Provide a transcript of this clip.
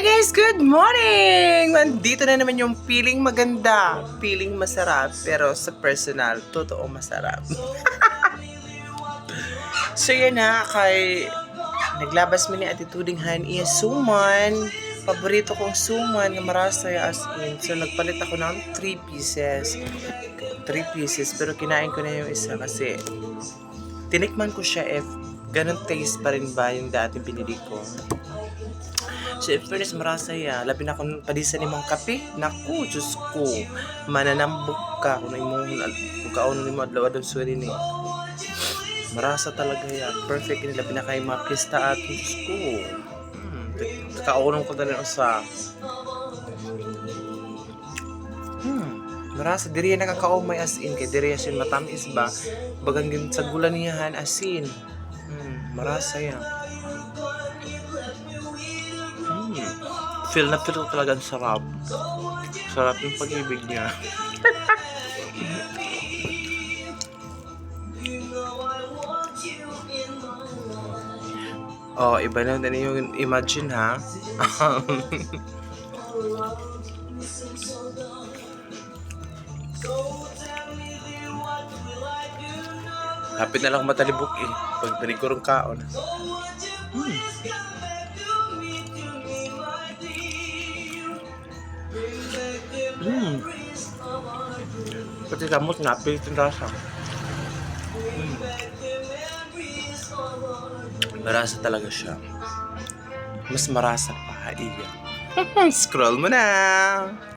Hi guys, good morning! Nandito na naman yung feeling maganda, feeling masarap, pero sa personal, totoo masarap. So yan na, kay naglabas mo ni Atituding Han iya suman. Paborito kong suman na marasay as in. So nagpalit ako ng 3 pieces. 3 pieces, pero kinain ko na yung isa kasi tinikman ko siya if ganun taste pa rin ba yung dating pinili ko. So, in fairness, marasaya. Labi na akong padisan ni mong kape. Naku, Diyos ko. Mananambok ka. Kung kauno ni mo adlaw-adlaw suwari ni. Marasa talaga yan. Perfect ni labi na kayo mga pista at Diyos ko. Kakaunong ko na rin sa marasa. Diri yan nakakaumay as in. Kaya diri yan matamis ba? Bagang sa gula niyahan asin. Marasa yan. Feel na feel ko talaga ang sarap. Sarap yung pag-ibig niya. Oh, iba na yung imagine ha. Hapit na lang matalibok eh. Pag pinigurong kaon. Pati kamot nga, pilit yung rasa. Marasa talaga siya. Mas marasa pa, iya. Scroll mo na!